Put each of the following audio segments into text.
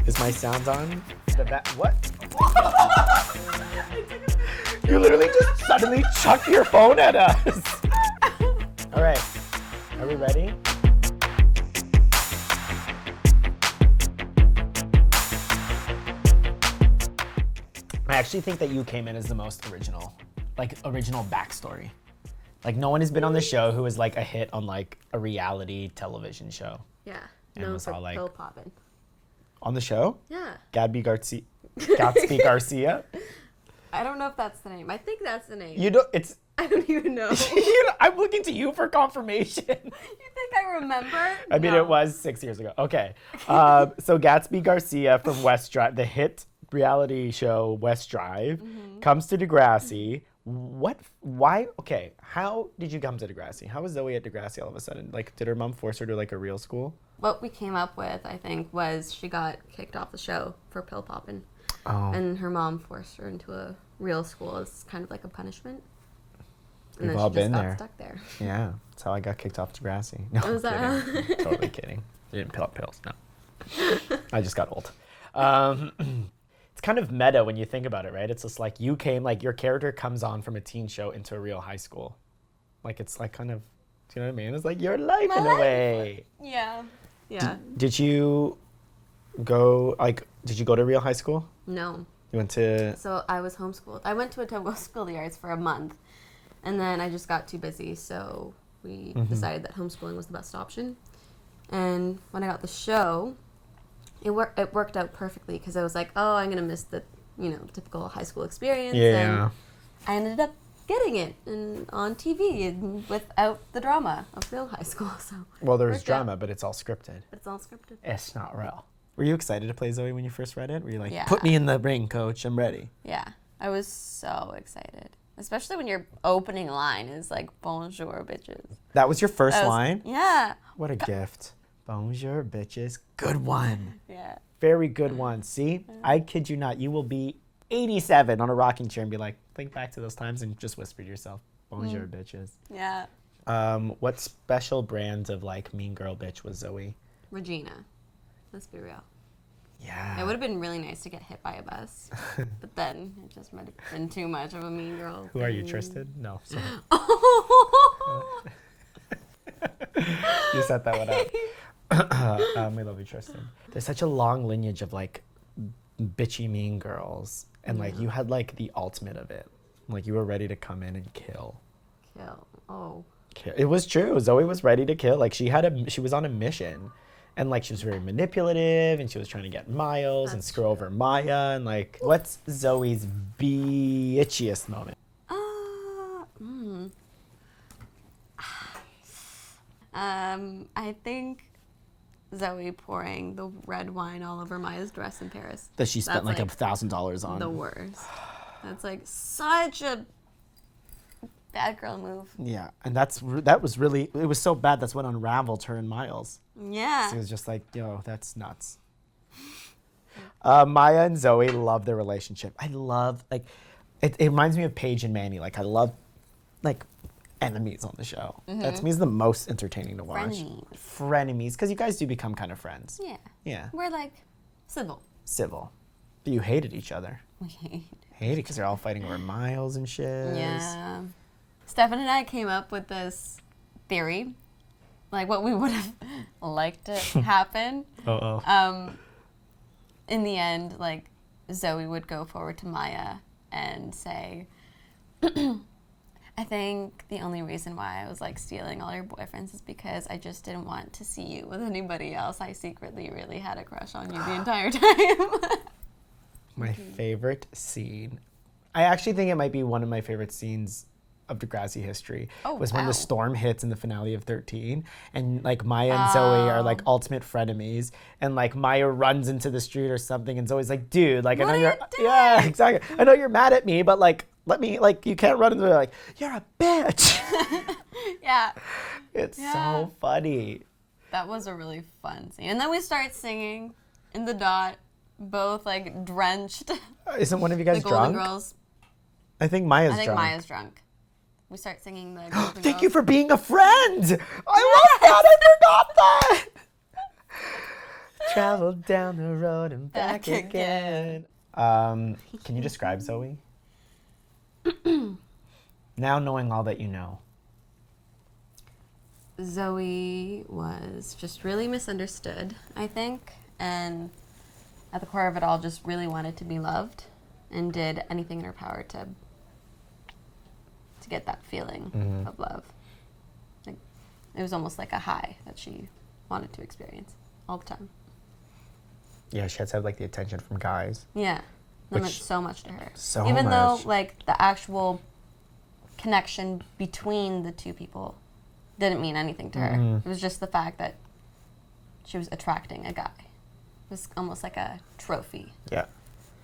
Is my sound on? What? You literally just suddenly chucked your phone at us. All right, are we ready? I actually think that you came in as the most original backstory. Like no one has been on the show who was like a hit on like a reality television show. Yeah. And no, was for all like pill popping. On the show? Yeah. Gatsby Garcia. I don't know if that's the name. I think that's the name. You don't. It's. I don't even know. I'm looking to you for confirmation. You think I remember? I mean, It was 6 years ago. Okay. So Gatsby Garcia from West Drive, the hit reality show West Drive, comes to Degrassi. Why? Okay. How did you come to Degrassi? How was Zoe at Degrassi all of a sudden? Like, did her mom force her to like a real school? What we came up with, I think, was she got kicked off the show for pill popping. Oh. And her mom forced her into a real school as kind of like a punishment. And We've then all she just been got there. stuck there. Yeah. That's how I got kicked off Degrassi. No, Was I'm that kidding. Totally kidding. I didn't pop pills. No. I just got old. It's kind of meta when you think about it, right? It's just like you came, like your character comes on from a teen show into a real high school. Like it's like kind of, do you know what I mean? It's like your life in a way. Yeah. Yeah. Did you go to real high school? No. You went to... So I was homeschooled. I went to a Togo School of the Arts for a month. And then I just got too busy, so we decided that homeschooling was the best option. And when I got the show, it worked out perfectly because I was like, oh, I'm going to miss the, typical high school experience. Yeah. And I ended up getting it on TV and without the drama of real high school. So well, there's drama, but it's all scripted. It's all scripted. It's not real. Were you excited to play Zoe when you first read it? Were you like, Yeah. Put me in the ring, coach, I'm ready? Yeah, I was so excited. Especially when your opening line is like, bonjour, bitches. That was your first line? Yeah. What a gift. Bonjour, bitches. Good one. Yeah. Very good one. See? I kid you not. You will be 87 on a rocking chair and be like, think back to those times and just whisper to yourself, bonjour, bitches. Yeah. What special brand of like mean girl bitch was Zoe? Regina. Let's be real. Yeah. It would have been really nice to get hit by a bus. But then it just might have been too much of a mean girl. Who are you, Tristan? No. Sorry. You set that one up. We love you, Tristan. There's such a long lineage of like bitchy mean girls. And like you had like the ultimate of it. Like you were ready to come in and kill. Kill. Oh. It was true. Zoe was ready to kill. Like she was on a mission. And like she was very manipulative and she was trying to get Miles and screw over Maya. And like, what's Zoe's bitchiest moment? I think Zoe pouring the red wine all over Maya's dress in Paris. That she spent like $1,000 on. The worst. That's like such a bad girl move. Yeah, and that was really, it was so bad, that's what unraveled her and Miles. Yeah. So it was just like, that's nuts. Maya and Zoe love their relationship. I love, like, it reminds me of Paige and Manny. Like, I love, like, enemies on the show. That to me is the most entertaining to watch. Frenemies, because you guys do become kind of friends. Yeah. Yeah. We're like civil. But you hated each other. We hated because they're all fighting over Miles and shit. Yeah. Stefan and I came up with this theory, like what we would have liked to happen. In the end, like Zoe would go forward to Maya and say, I think the only reason why I was like stealing all your boyfriends is because I just didn't want to see you with anybody else. I secretly really had a crush on you the entire time. My favorite scene. I actually think it might be one of my favorite scenes of Degrassi history was when the storm hits in the finale of 13 and like Maya and Zoe are like ultimate frenemies and like Maya runs into the street or something and Zoe's like, dude, like what I know yeah, exactly. I know you're mad at me, but like let me, like you can't run into there, like you're a bitch. Yeah. It's so funny. That was a really fun scene. And then we start singing in the dot, both like drenched. Isn't one of you guys the drunk? Golden Girls. I think Maya's I think drunk. Maya's drunk. We start singing the Golden Girls. Thank you for being a friend. I love that. I forgot that. Travel down the road and back again. Can you describe Zoe? Now knowing all that you know. Zoe was just really misunderstood, I think, and at the core of it all just really wanted to be loved and did anything in her power to get that feeling of love. Like, it was almost like a high that she wanted to experience all the time. Yeah, she had to have like the attention from guys. Yeah, that meant so much to her. So Even much. though like the actual connection between the two people didn't mean anything to her. It was just the fact that she was attracting a guy. It was almost like a trophy. Yeah.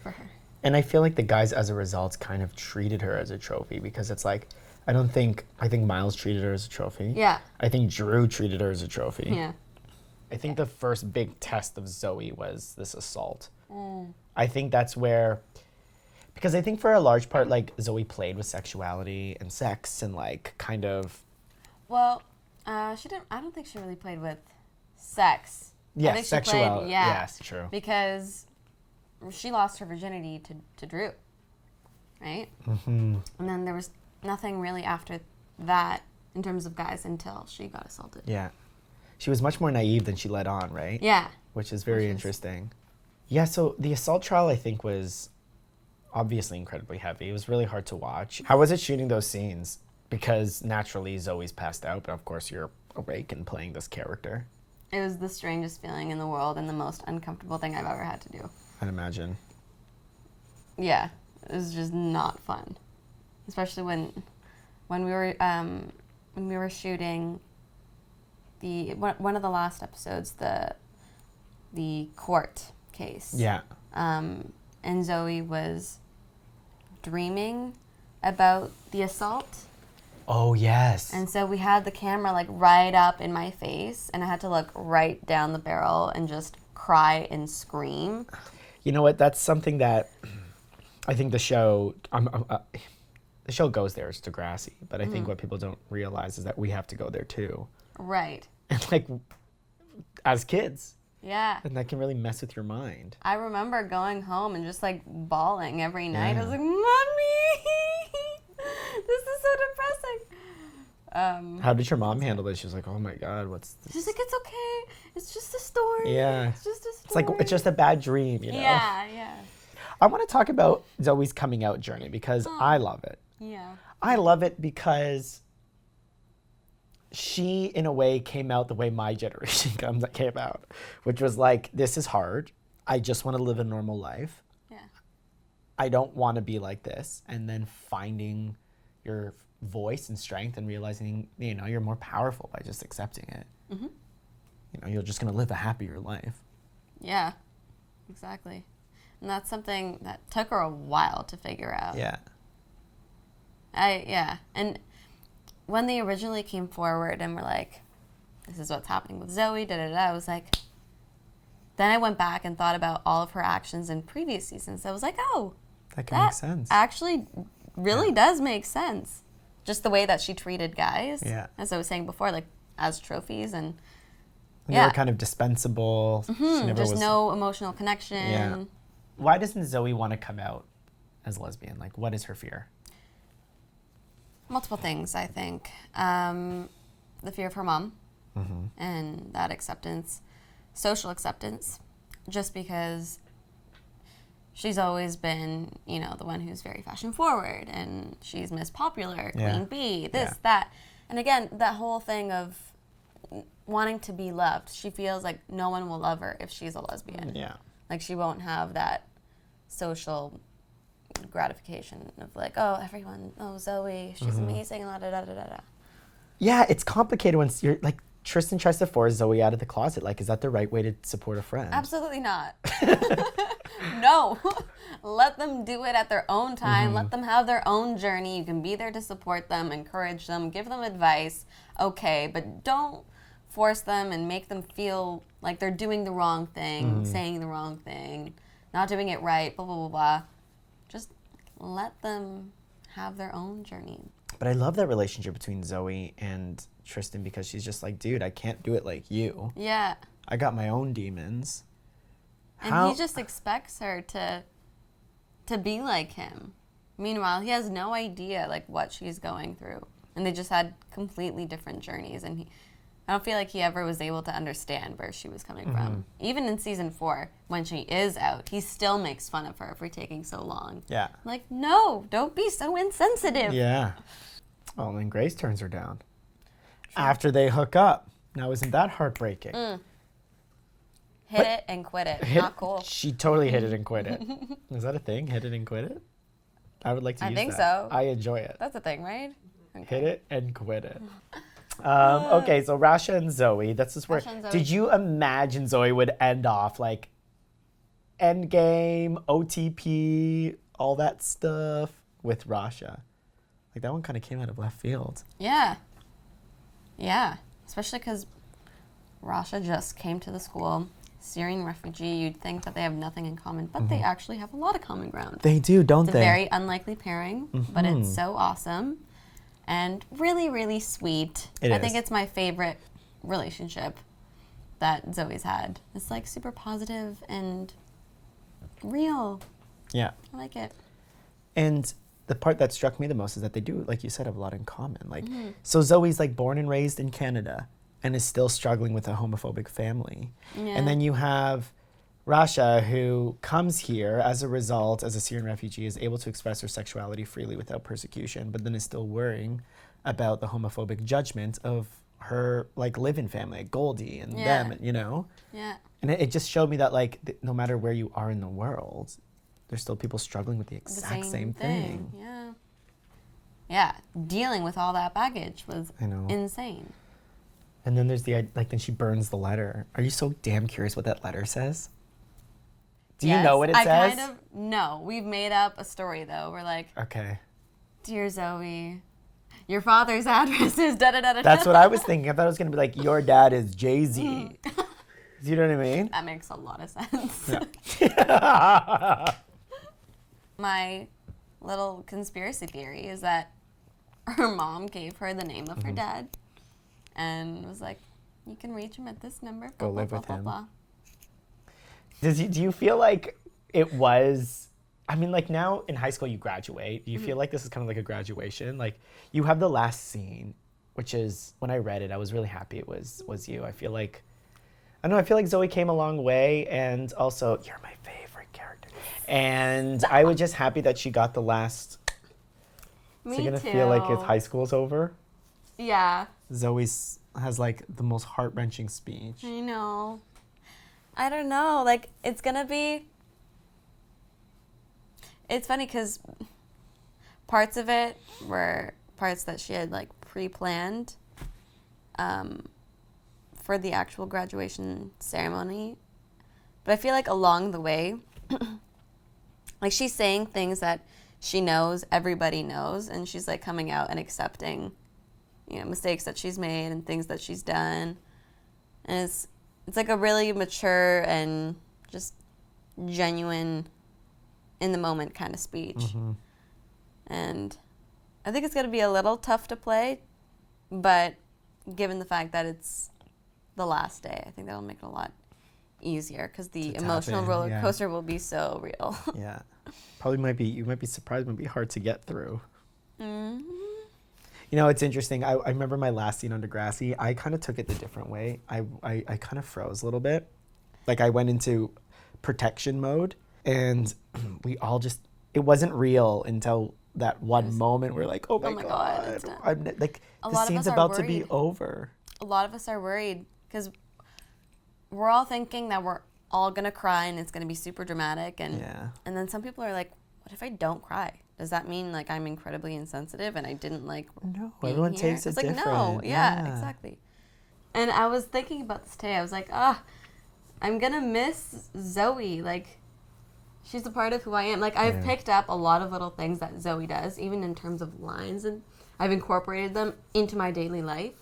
For her. And I feel like the guys, as a result, kind of treated her as a trophy because it's like, I think Miles treated her as a trophy. Yeah. I think Drew treated her as a trophy. Yeah. I think the first big test of Zoe was this assault. I think that's where, because I think for a large part, like, Zoe played with sexuality and sex and, like, kind of... Well, she didn't, I don't think she really played with sex. Yeah, I think sexuality. Yeah, yes, true. Because she lost her virginity to Drew, right? Mm-hmm. And then there was nothing really after that in terms of guys until she got assaulted. Yeah. She was much more naive than she let on, right? Yeah. Which is very interesting. Yeah, so the assault trial, I think, was obviously incredibly heavy. It was really hard to watch. How was it shooting those scenes? Because naturally Zoe's passed out, but of course you're awake and playing this character. It was the strangest feeling in the world and the most uncomfortable thing I've ever had to do. I'd imagine. Yeah, it was just not fun, especially when we were shooting one of the last episodes, the court case. Yeah. And Zoe was dreaming about the assault. Oh, yes. And so we had the camera like right up in my face, and I had to look right down the barrel and just cry and scream. You know what? That's something that I think the show goes there. It's Degrassi, but I think what people don't realize is that we have to go there too. Right. And like, as kids. Yeah. And that can really mess with your mind. I remember going home and just like bawling every night. Yeah. I was like, Mommy, this is so depressing. How did your mom handle this? She was like, oh my God, what's this? She's like, it's okay. It's just a story. Yeah. It's just a story. It's like, it's just a bad dream, you know? Yeah, yeah. I want to talk about Zoe's coming out journey because I love it. Yeah. I love it because she, in a way, came out the way my generation came out, which was like, this is hard. I just want to live a normal life. Yeah. I don't want to be like this. And then finding your voice and strength and realizing, you know, you're more powerful by just accepting it. Mm-hmm. You know, you're just going to live a happier life. Yeah, exactly. And that's something that took her a while to figure out. Yeah. And when they originally came forward and were like, this is what's happening with Zoe, I was like, then I went back and thought about all of her actions in previous seasons. I was like, oh, that can make sense. Actually really does make sense. Just the way that she treated guys, as I was saying before, like as trophies and they were kind of dispensable. Mm-hmm. Just no emotional connection. Yeah. Why doesn't Zoe want to come out as lesbian? Like, what is her fear? Multiple things, I think. The fear of her mom and that acceptance, social acceptance, just because she's always been, you know, the one who's very fashion forward and she's Miss Popular, Queen Bee, that. And again, that whole thing of wanting to be loved. She feels like no one will love her if she's a lesbian. Yeah. Like she won't have that social gratification of like, oh, everyone, oh, Zoe, she's amazing, da da da da da. Yeah, it's complicated when you're like, Tristan tries to force Zoe out of the closet. Like, is that the right way to support a friend? Absolutely not. No. Let them do it at their own time. Let them have their own journey. You can be there to support them, encourage them, give them advice. Okay, but don't force them and make them feel like they're doing the wrong thing, saying the wrong thing, not doing it right, blah, blah, blah, blah. Just let them have their own journey. But I love that relationship between Zoe and Tristan because she's just like, dude, I can't do it like you. Yeah. I got my own demons. And he just expects her to be like him. Meanwhile, he has no idea like what she's going through. And they just had completely different journeys. And I don't feel like he ever was able to understand where she was coming from. Even in season 4, when she is out, he still makes fun of her for taking so long. Yeah. Like, no, don't be so insensitive. Yeah. Oh, and then Grace turns her down. After they hook up. Now, isn't that heartbreaking? Hit it and quit it. Not cool. She totally hit it and quit it. Is that a thing? Hit it and quit it? I would like to use that. I think so. I enjoy it. That's a thing, right? Okay. Hit it and quit it. Okay, so Rasha and Zoe. This is where. Did you imagine Zoe would end off like Endgame, OTP, all that stuff with Rasha? Like that one kind of came out of left field. Yeah. Yeah. Especially because Rasha just came to the school. Syrian refugee, you'd think that they have nothing in common, but they actually have a lot of common ground. They do, don't It's they? a very unlikely pairing, but it's so awesome and really, really sweet. I think it's my favorite relationship that Zoe's had. It's like super positive and real. Yeah. I like it. And the part that struck me the most is that they do, like you said, have a lot in common. Like, so Zoe's like born and raised in Canada and is still struggling with a homophobic family. Yeah. And then you have Rasha, who comes here as a result, as a Syrian refugee, is able to express her sexuality freely without persecution, but then is still worrying about the homophobic judgment of her like live-in family, like Goldie and them, you know? Yeah. And it just showed me that like no matter where you are in the world, there's still people struggling with the exact same thing. Yeah. Yeah. Dealing with all that baggage was I know. insane. And then there's the, like, then she burns the letter. Are you so damn curious what that letter says? Do you know what it says? I kind of, no. We've made up a story, though. We're like, okay. Dear Zoe, your father's address is da-da-da-da. That's what I was thinking. I thought it was going to be like, your dad is Jay-Z. Do you know what I mean? That makes a lot of sense. Yeah. My little conspiracy theory is that her mom gave her the name of her dad and was like, you can reach him at this number. Go live with him. Do you feel like it was, I mean, like now in high school you graduate. Do you feel like this is kind of like a graduation? Like you have the last scene, which is, when I read it, I was really happy it was you. I feel like Zoe came a long way, and also, you're my favorite character. And I was just happy that she got the last. Me so you're gonna too. feel like his high school's over? Yeah. Zoe's has like the most heart-wrenching speech. I know. I don't know. Like, it's gonna be. It's funny because parts of it were parts that she had like pre-planned for the actual graduation ceremony. But I feel like along the way, like she's saying things that she knows everybody knows, and she's like coming out and accepting, you know, mistakes that she's made and things that she's done. And it's like a really mature and just genuine, in the moment kind of speech. And I think it's going to be a little tough to play, but given the fact that it's the last day, I think that'll make it a lot easier because the emotional roller coaster will be so real. Yeah. Probably you might be surprised, it might be hard to get through. You know, it's interesting. I remember my last scene on Degrassi. I kind of took it the different way. I kind of froze a little bit. Like I went into protection mode, and we all just, it wasn't real until that one moment where like, oh my God. I'm like, the scene's about to be over. A lot of us are worried because we're all thinking that we're all going to cry and it's going to be super dramatic. And then some people are like, what if I don't cry? Does that mean like I'm incredibly insensitive and I didn't like No, everyone here? takes it it's different. Like, no, yeah, exactly. And I was thinking about this today. I was like, I'm going to miss Zoe. Like, she's a part of who I am. Like, I've picked up a lot of little things that Zoe does, even in terms of lines, and I've incorporated them into my daily life.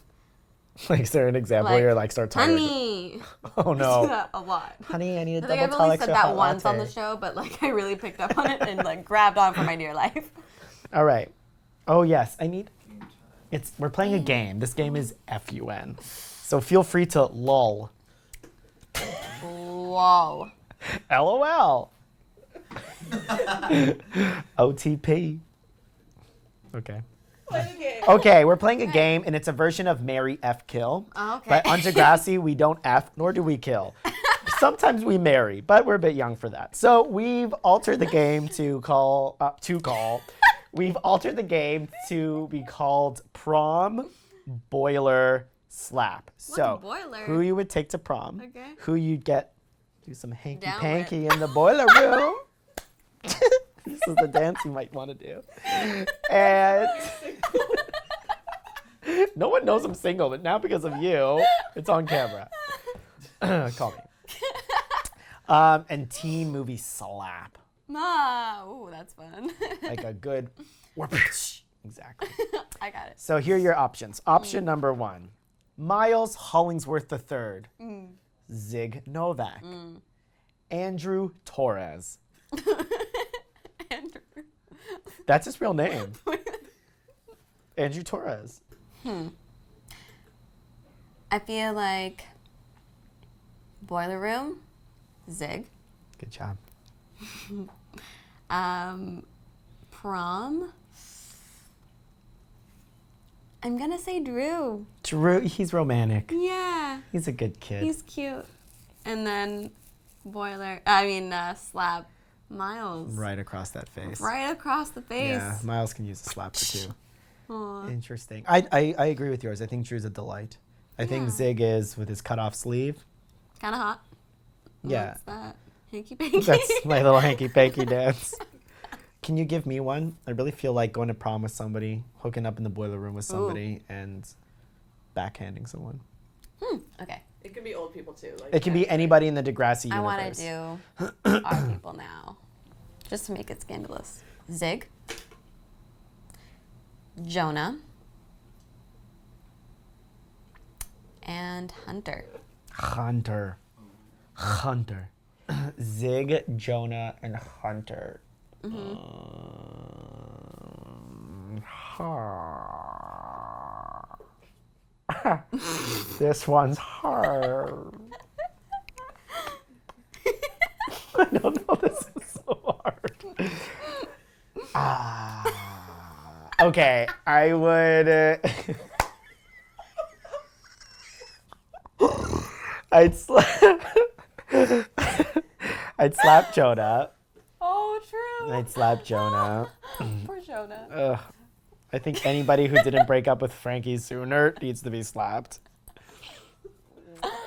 Like, is there an example where you're like, start talking? Honey! Oh, no. That a lot. Honey, I need a I double think I've tall only extra said that hot once on latte. the show, but, like, I really picked up on it and, like, grabbed on for my dear life. All right. Oh, yes. We're playing a game. This game is FUN. So feel free to lull. Whoa. LOL. OTP. Okay. Okay, we're playing a game, and it's a version of Marry F Kill. Oh, okay. But on Degrassi, we don't F, nor do we kill. Sometimes we marry, but we're a bit young for that. So we've altered the game We've altered the game to be called Prom, Boiler, Slap. So boiler? who you would take to prom, Okay. who you'd get do some hanky-panky in the boiler room. This is the dance you might want to do. And no one knows I'm single, but now because of you, it's on camera. Call me. And teen movie slap. Ooh, that's fun. Like a good exactly. I got it. So here are your options. Option number 1. Miles Hollingsworth III. Zig Novak. Andrew Torres. Andrew. That's his real name. Andrew Torres. I feel like boiler room, Zig. Good job. Prom. I'm gonna say Drew. Drew, he's romantic. Yeah. He's a good kid. He's cute. And then slap Miles. Right across that face. Right across the face. Yeah, Miles can use a slapper too. Aw. Interesting. I agree with yours. I think Drew's a delight. I think Zig is with his cut off sleeve. Kind of hot. Yeah. What's that? Hanky panky. That's my little hanky-panky dance. Can you give me one? I really feel like going to prom with somebody, hooking up in the boiler room with somebody, and backhanding someone. Okay. It could be old people too. Like It can be anybody in the Degrassi universe. I want to do our people now, just to make it scandalous. Zig, Jonah, and Hunter. Hunter. Zig, Jonah, and Hunter. This one's hard. I don't know. This is so hard. Okay, I would. I'd slap Jonah. Oh, true. I'd slap Jonah. Poor Jonah. Ugh. I think anybody who didn't break up with Frankie sooner needs to be slapped.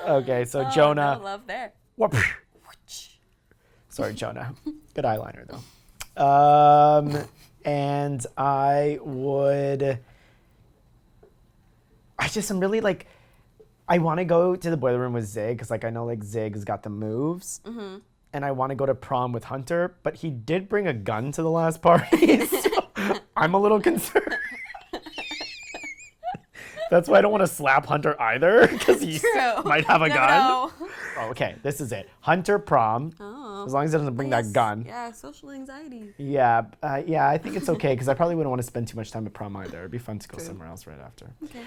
Okay, so Jonah. No love there. Sorry, Jonah. Good eyeliner, though. And I want to go to the boiler room with Zig because, I know, Zig's got the moves. Mm-hmm. And I want to go to prom with Hunter, but he did bring a gun to the last party, so I'm a little concerned. That's why I don't want to slap Hunter either, because he might have a gun. No. Oh, okay, this is it. Hunter prom. Oh. As long as he doesn't bring that gun. Yeah, social anxiety. Yeah, I think it's okay, because I probably wouldn't want to spend too much time at prom either. It'd be fun to go somewhere else right after. Okay.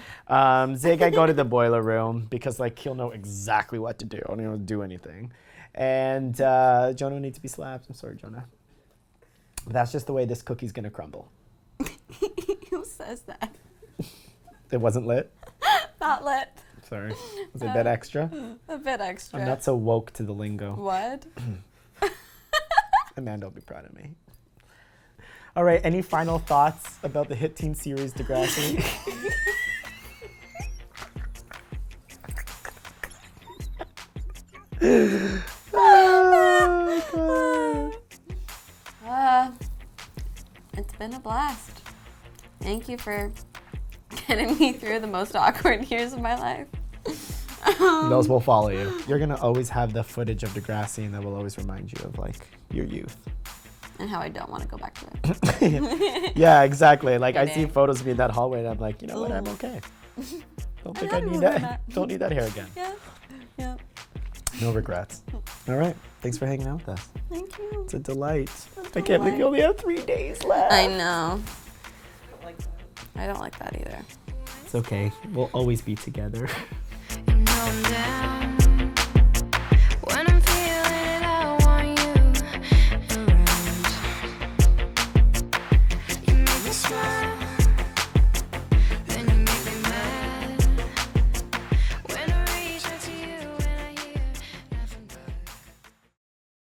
Zig, I go to the boiler room, because he'll know exactly what to do. I don't even do anything. And Jonah will need to be slapped. I'm sorry, Jonah. But that's just the way this cookie's going to crumble. Who says that? It wasn't lit? Not lit. Sorry. Was it a bit extra? A bit extra. I'm not so woke to the lingo. What? Amanda will be proud of me. All right, any final thoughts about the hit teen series Degrassi? It's been a blast. Thank you for getting me through the most awkward years of my life. Those will follow you. You're going to always have the footage of Degrassi, and that will always remind you of your youth. And how I don't want to go back to it. Yeah, exactly. I see photos of me in that hallway, and I'm like, you know what? I'm okay. Don't think I need that. Don't need that hair again. Yeah. No regrets. All right. Thanks for hanging out with us. Thank you. It's a delight. I can't believe you only have 3 days left. I know. I don't like that either. It's okay. We'll always be together. And I'm down.